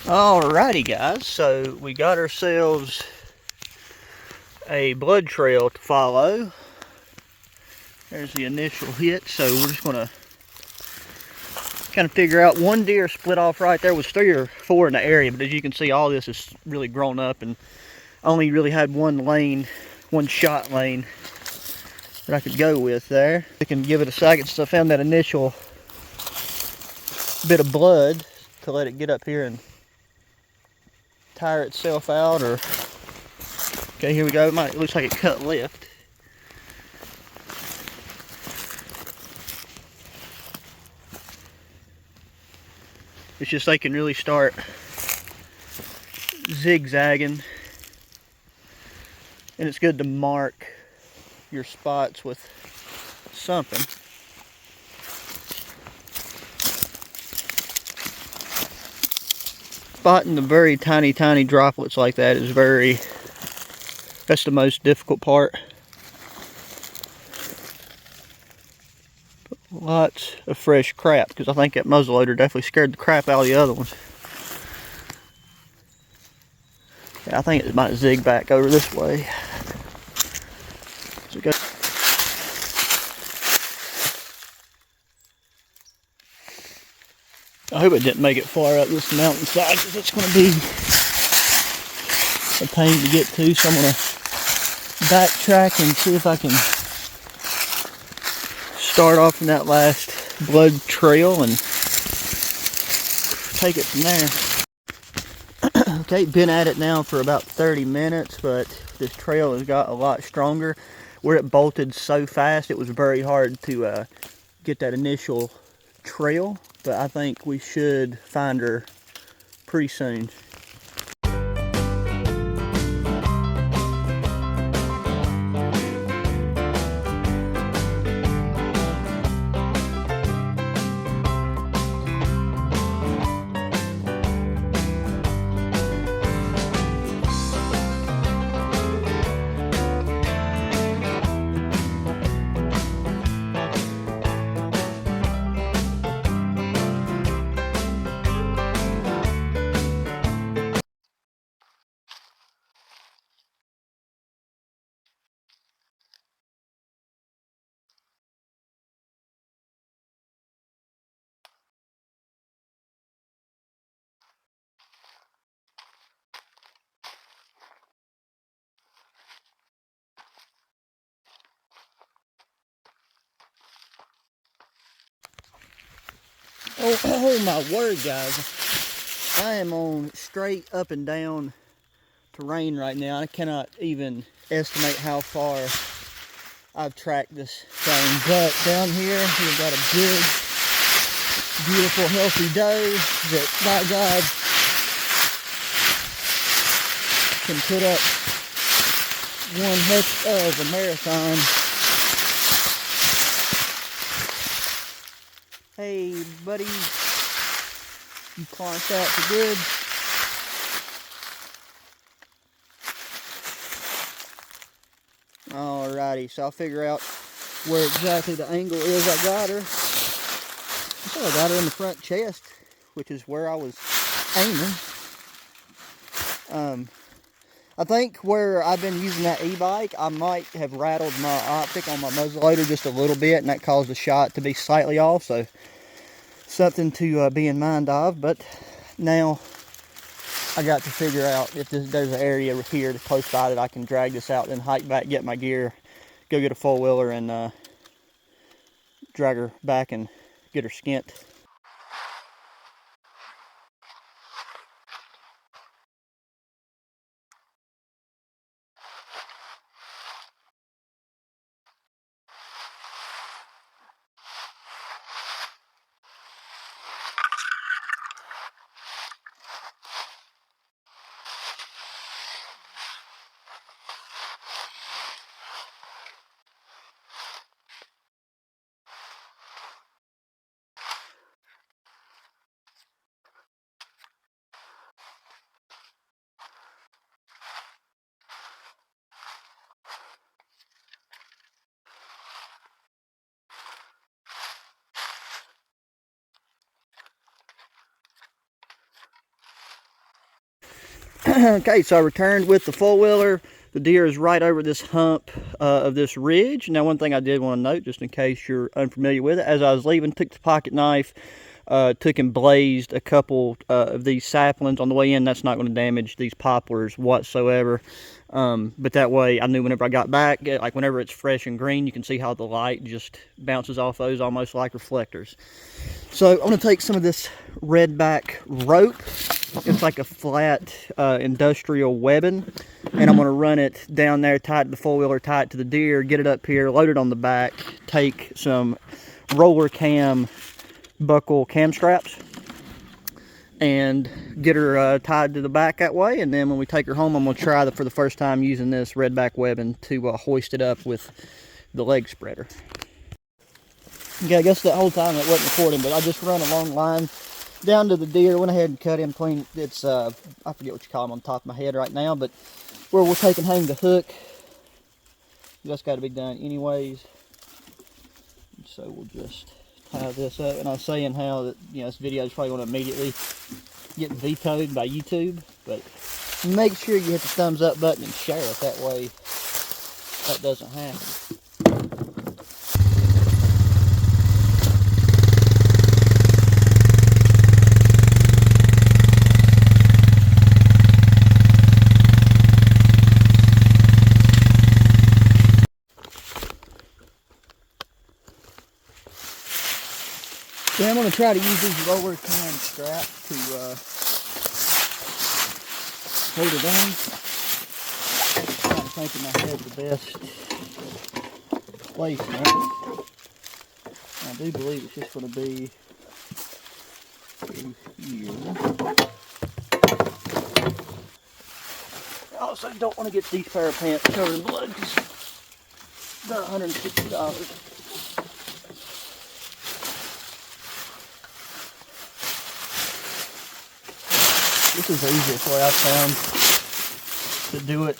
Alrighty guys, so we got ourselves a blood trail to follow. There's the initial hit, so we're just going to kind of figure out. One deer split off right there. Was 3 or 4 in the area, but as you can see, all this is really grown up and only really had one lane, one shot lane that I could go with there. I can give it a second since I found that initial bit of blood to let it get up here and tire itself out. Or okay, here we go. It looks like it cut left. It's just they can really start zigzagging, and it's good to mark your spots with something. Spotting the very tiny droplets like that is that's the most difficult part. Lots of fresh crap, because I think that muzzleloader definitely scared the crap out of the other ones. Yeah, I think it might zig back over this way. So go. I hope it didn't make it far up this mountainside, because it's going to be a pain to get to. So I'm going to backtrack and see if I can start off in that last blood trail and take it from there. Okay, been at it now for about 30 minutes, but this trail has got a lot stronger. Where it bolted so fast, it was very hard to get that initial trail, but I think we should find her pretty soon. Oh my word, guys. I am on straight up and down terrain right now. I cannot even estimate how far I've tracked this thing. But down here, we've got a big, beautiful, healthy doe that, by God, can put up one heck of a marathon. Hey, buddy, you clonked out for good. Alrighty, so I'll figure out where exactly the angle is I got her. So I got her in the front chest, which is where I was aiming. I think where I've been using that e-bike, I might have rattled my optic on my muzzleloader just a little bit, and that caused the shot to be slightly off. So something to be in mind of. But now I got to figure out if there's an area here close by that I can drag this out, then hike back, get my gear, go get a four-wheeler, and drag her back and get her skint. Okay, so I returned with the four-wheeler. The deer is right over this hump of this ridge. Now, one thing I did want to note, just in case you're unfamiliar with it, as I was leaving, took the pocket knife, took and blazed a couple of these saplings on the way in. That's not going to damage these poplars whatsoever. But that way I knew whenever I got back, like whenever it's fresh and green, you can see how the light just bounces off those almost like reflectors. So I'm going to take some of this redback rope. It's like a flat industrial webbing, and I'm going to run it down there, tie it to the four-wheeler, tie it to the deer, get it up here, load it on the back, take some roller cam buckle cam straps, and get her tied to the back that way. And then when we take her home, I'm going to try for the first time using this redback webbing to hoist it up with the leg spreader. Okay, I guess that whole time it wasn't recording, but I just run a long line down to the deer, went ahead and cut him clean. It's I forget what you call them on top of my head right now, but where we'll take and hang the hook, that's got to be done anyways. So we'll just tie this up. And I was saying how that, you know, this video is probably going to immediately get vetoed by YouTube, but make sure you hit the thumbs up button and share it. That way that doesn't happen. Then I'm going to try to use these roller cam straps to hold it on. I'm trying to think in my head the best placement. I do believe it's just going to be through here. I also don't want to get these pair of pants covered in blood because they're $160. This is the easiest way I've found to do it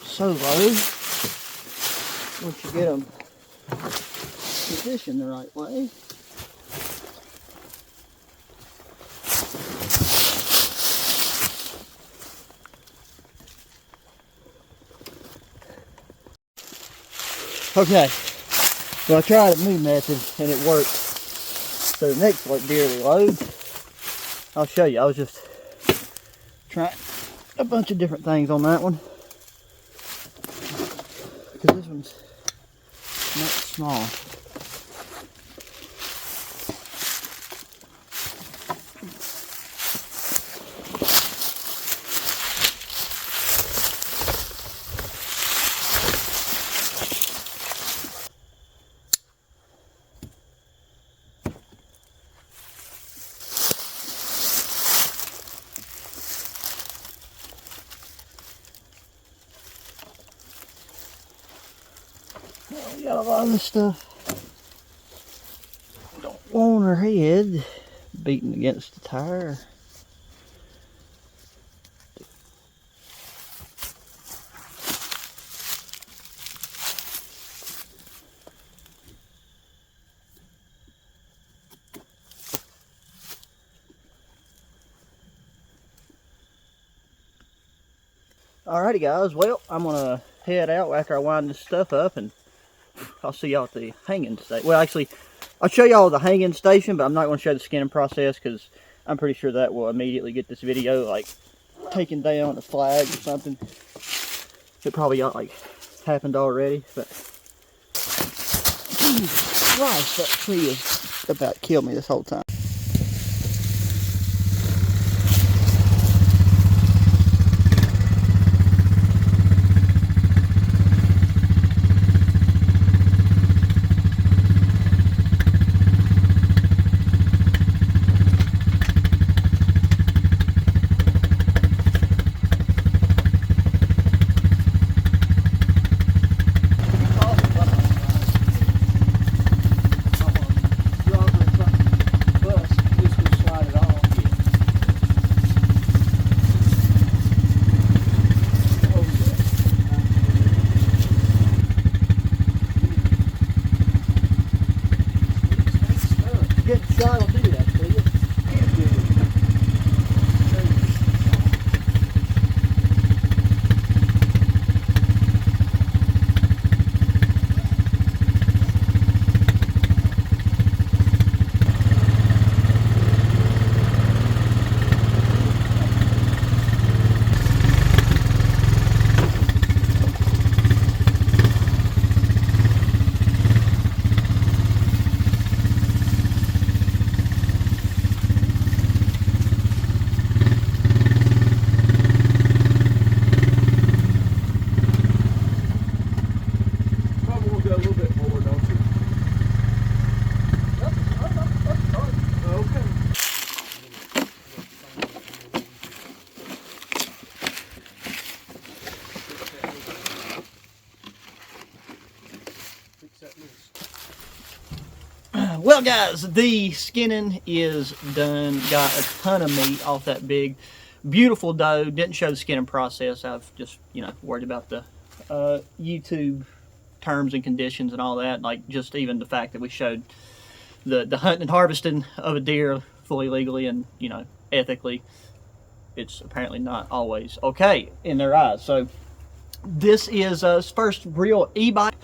solo, once you get them positioned the right way. Okay, so I tried a new method and it worked. So the next deer we load, I'll show you. I was just trying a bunch of different things on that one, because this one's not small. We got a lot of this stuff. Don't want her head beating against the tire. Alrighty guys, well, I'm gonna head out after I wind this stuff up, and I'll see y'all at the hanging station. Well, actually, I'll show y'all the hanging station, but I'm not going to show the skinning process because I'm pretty sure that will immediately get this video like taken down, a flag or something. It probably got like happened already, but Jesus Christ, that tree is about to kill me this whole time. Well guys, the skinning is done. Got a ton of meat off that big beautiful doe. Didn't show the skinning process. I've just, you know, worried about the YouTube terms and conditions and all that. Like just even the fact that we showed the hunting and harvesting of a deer fully legally and, you know, ethically. It's apparently not always okay in their eyes. So this is his first real e-bike.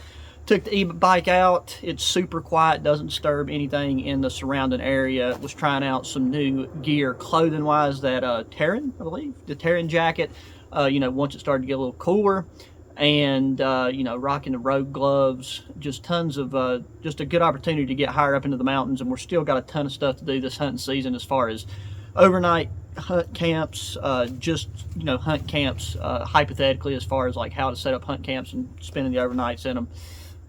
Took the e-bike out. It's super quiet, doesn't disturb anything in the surrounding area. Was trying out some new gear clothing wise, that Terran, I believe, the Terran jacket, you know, once it started to get a little cooler, and you know, rocking the road gloves. Just tons of just a good opportunity to get higher up into the mountains. And we're still got a ton of stuff to do this hunting season as far as overnight hunt camps, just, you know, hunt camps hypothetically, as far as like how to set up hunt camps and spending the overnights in them.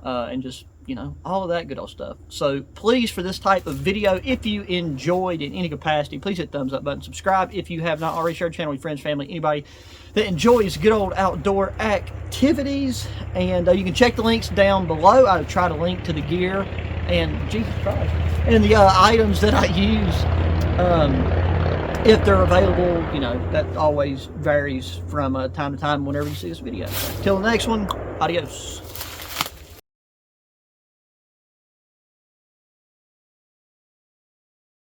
And just, you know, all of that good old stuff. So please, for this type of video, if you enjoyed in any capacity, please hit the thumbs up button, subscribe if you have not already, share the channel with friends, family, anybody that enjoys good old outdoor activities. And you can check the links down below. I'll try to link to the gear and, Jesus Christ, and the items that I use, if they're available. You know, that always varies from time to time whenever you see this video. Till the next one, adios.